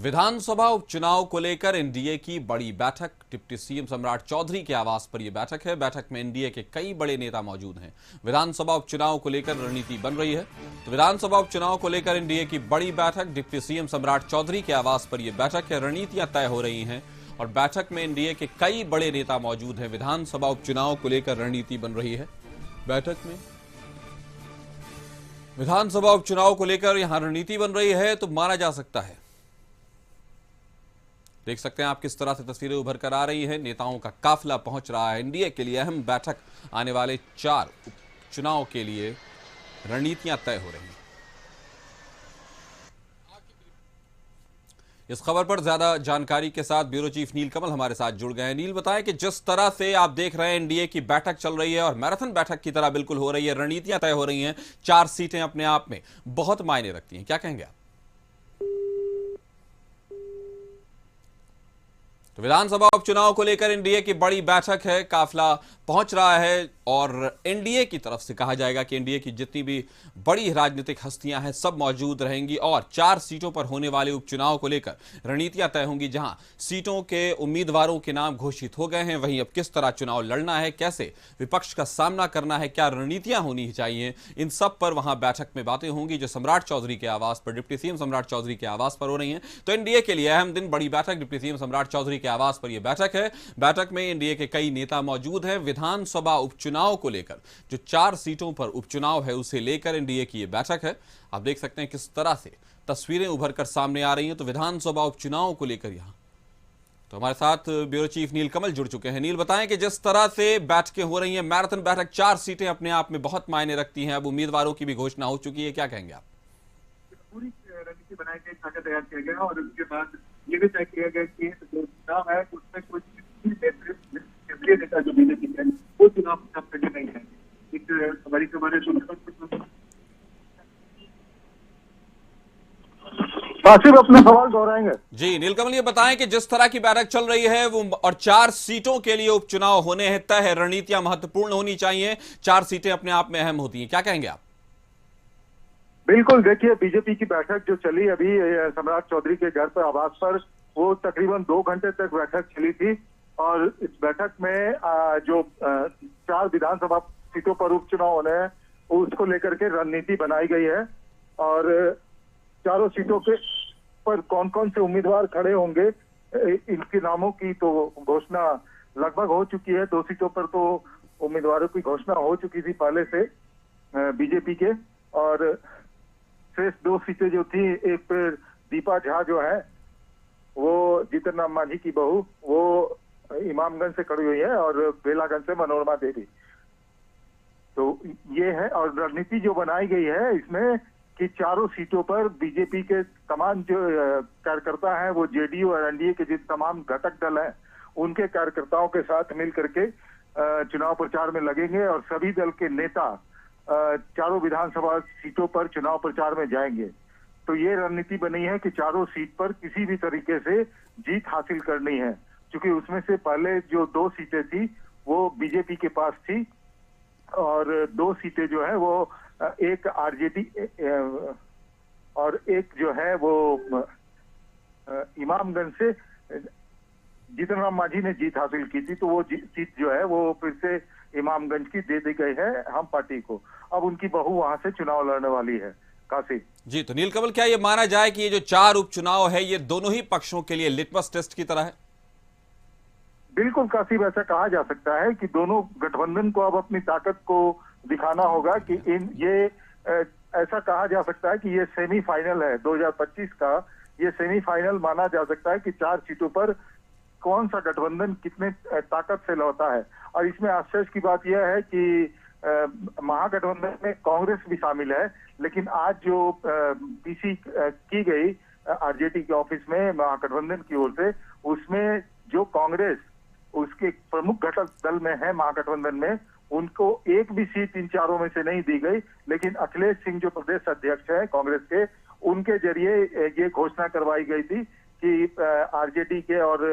विधानसभा उपचुनाव को लेकर एनडीए की बड़ी बैठक। डिप्टी सीएम सम्राट चौधरी के आवास पर यह बैठक है। बैठक में एनडीए के कई बड़े नेता मौजूद हैं। विधानसभा उपचुनाव को लेकर रणनीति बन रही है। तो विधानसभा उपचुनाव को लेकर एनडीए की बड़ी बैठक, डिप्टी सीएम सम्राट चौधरी के आवास पर यह बैठक है। रणनीतियां तय हो रही हैं और बैठक में एनडीए के कई बड़े नेता मौजूद हैं। विधानसभा उपचुनाव को लेकर रणनीति बन रही है। बैठक में विधानसभा उपचुनाव को लेकर यहां रणनीति बन रही है तो माना जा सकता है। देख सकते हैं आप किस तरह से तस्वीरें उभर कर आ रही हैं। नेताओं का काफिला पहुंच रहा है। एनडीए के लिए अहम बैठक, आने वाले 4 चुनाव के लिए रणनीतियां तय हो रही हैं। इस खबर पर ज्यादा जानकारी के साथ ब्यूरो चीफ नील कमल हमारे साथ जुड़ गए हैं। नील, बताएं कि जिस तरह से आप देख रहे हैं एनडीए की बैठक चल रही है और मैराथन बैठक की तरह बिल्कुल हो रही है, रणनीतियां तय हो रही हैं, 4 सीटें अपने आप में बहुत मायने रखती हैं, क्या कहेंगे आप? तो विधानसभा उपचुनाव को लेकर एनडीए की बड़ी बैठक है, काफिला पहुंच रहा है और एनडीए की तरफ से कहा जाएगा कि एनडीए की जितनी भी बड़ी राजनीतिक हस्तियां हैं सब मौजूद रहेंगी और 4 सीटों पर होने वाले उपचुनाव को लेकर रणनीतियां तय होंगी। जहां सीटों के उम्मीदवारों के नाम घोषित हो गए हैं, वहीं अब किस तरह चुनाव लड़ना है, कैसे विपक्ष का सामना करना है, क्या रणनीतियां होनी चाहिए, इन सब पर वहां बैठक में बातें होंगी जो सम्राट चौधरी के आवास पर, डिप्टी सीएम सम्राट चौधरी के आवास पर हो रही हैं। तो एनडीए के लिए अहम दिन, बड़ी बैठक, डिप्टी सीएम सम्राट चौधरी के आवास पर यह बैठक है। बैठक में एनडीए के कई नेता मौजूद हैं। विधानसभा उपचुनाव को लेकर जो 4 सीटों पर उपचुनाव है उसे लेकर एनडीए की यह बैठक है। आप देख सकते हैं किस तरह से तस्वीरें उभर कर सामने आ रही हैं। तो विधानसभा उपचुनाव को लेकर यहां तो हमारे साथ ब्यूरो चीफ नील कमल जुड़ चुके हैं। नील, बताएं कि जिस तरह से बैठकें हो रही हैं, मैराथन बैठक, 4 सीटें अपने आप में बहुत मायने रखती हैं। अब उम्मीदवारों की भी घोषणा हो चुकी है, क्या कहेंगे आप? पूरी रणनीति बनाई गई, खाका तैयार किया गया और उसके बाद ये भी तय किया गया कि जो चुनाव है उसमें कोई केंद्रीय नेता जो बीजेपी है वो चुनाव करने नहीं है। एक हमारी खबर है सिर्फ अपना सवाल दोहराएंगे। जी नील कमल, ये बताएं कि जिस तरह की बैठक चल रही है वो और 4 सीटों के लिए उपचुनाव होने हैं तय है, रणनीतियां महत्वपूर्ण होनी चाहिए, 4 सीटें अपने आप में अहम होती हैं, क्या कहेंगे आप? बिल्कुल, देखिए बीजेपी की बैठक जो चली अभी सम्राट चौधरी के घर पर, आवास पर, वो तकरीबन 2 घंटे तक बैठक चली थी और इस बैठक में जो 4 विधानसभा सीटों पर उपचुनाव होने हैं उसको लेकर के रणनीति बनाई गई है और चारों सीटों के पर कौन कौन से उम्मीदवार खड़े होंगे इनके नामों की तो घोषणा लगभग हो चुकी है। 2 सीटों पर तो उम्मीदवारों की घोषणा हो चुकी थी पहले से बीजेपी के, और शेष 2 सीटें जो थी, एक पे दीपा झा जो है वो जीतन राम मांझी की बहू, वो इमामगंज से खड़ी हुई है और बेलागंज से मनोरमा देवी। तो ये है और रणनीति जो बनाई गई है इसमें कि चारों सीटों पर बीजेपी के तमाम जो कार्यकर्ता हैं वो जेडीयू और एनडीए के जिन तमाम घटक दल हैं उनके कार्यकर्ताओं के साथ मिल करके चुनाव प्रचार में लगेंगे और सभी दल के नेता चारों विधानसभा सीटों पर चुनाव प्रचार में जाएंगे। तो ये रणनीति बनी है कि चारों सीट पर किसी भी तरीके से जीत हासिल करनी है, क्योंकि उसमें से पहले जो 2 सीटें थी वो बीजेपी के पास थी और 2 सीटें जो है वो एक आरजेडी और एक जो है वो इमामगंज से जीतन राम मांझी ने जीत हासिल की थी। तो वो सीट जो है वो फिर से इमामगंज की दे दी गई है हम पार्टी को। अब उनकी बहू वहां से चुनाव लड़ने वाली है। काशी जी, तो नील कमल, क्या ये माना जाए कि ये जो 4 उपचुनाव है ये दोनों ही पक्षों के लिए लिटमस टेस्ट की तरह है? बिल्कुल काशी, वैसा कहा जा सकता है कि दोनों गठबंधन को अब अपनी ताकत को दिखाना होगा कि ऐसा कहा जा सकता है कि ये सेमीफाइनल है 2025 का। ये सेमीफाइनल माना जा सकता है कि 4 सीटों पर कौन सा गठबंधन कितने ताकत से लौटा है। और इसमें आश्चर्य की बात यह है कि महागठबंधन में कांग्रेस भी शामिल है, लेकिन आज जो पीसी की गई आरजेडी के ऑफिस में महागठबंधन की ओर से, उसमें जो कांग्रेस उसके प्रमुख घटक दल में है महागठबंधन में, उनको एक भी सीट इन चारों में से नहीं दी गई। लेकिन अखिलेश सिंह जो प्रदेश अध्यक्ष है कांग्रेस के, उनके जरिए ये घोषणा करवाई गई थी कि आरजेडी के और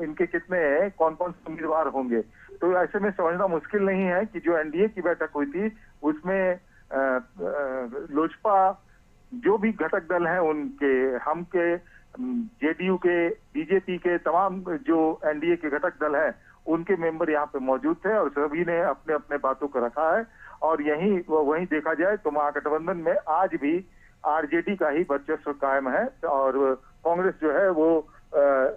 इनके कितने कौन कौन से उम्मीदवार होंगे। तो ऐसे में समझना मुश्किल नहीं है कि जो एनडीए की बैठक हुई थी उसमें लोजपा जो भी घटक दल हैं उनके, हम के, जेडीयू के, बीजेपी के, तमाम जो एनडीए के घटक दल हैं उनके मेंबर यहाँ पे मौजूद थे और सभी ने अपने अपने बातों को रखा है। और वहीं देखा जाए तो महागठबंधन में आज भी आरजेडी का ही वर्चस्व कायम है और कांग्रेस जो है वो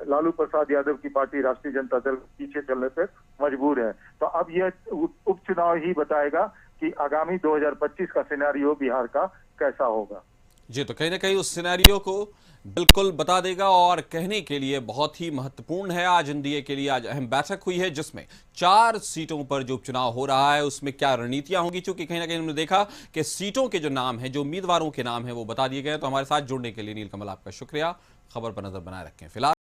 लालू प्रसाद यादव की पार्टी राष्ट्रीय जनता दल पीछे चलने पर मजबूर है। तो अब यह उपचुनाव ही बताएगा कि आगामी 2025 का सिनेरियो बिहार का कैसा होगा। जी, तो कहीं ना कहीं उस सिनेरियो को बिल्कुल बता देगा और कहने के लिए बहुत ही महत्वपूर्ण है। आज एनडीए के लिए आज अहम बैठक हुई है जिसमें 4 सीटों पर जो उपचुनाव हो रहा है उसमें क्या रणनीतियां होंगी, क्योंकि कहीं ना कहीं हमने देखा कि सीटों के जो नाम है, जो उम्मीदवारों के नाम है वो बता दिए गए। तो हमारे साथ जुड़ने के लिए नीलकमल आपका शुक्रिया। खबर पर नजर बनाए रखें। फिलहाल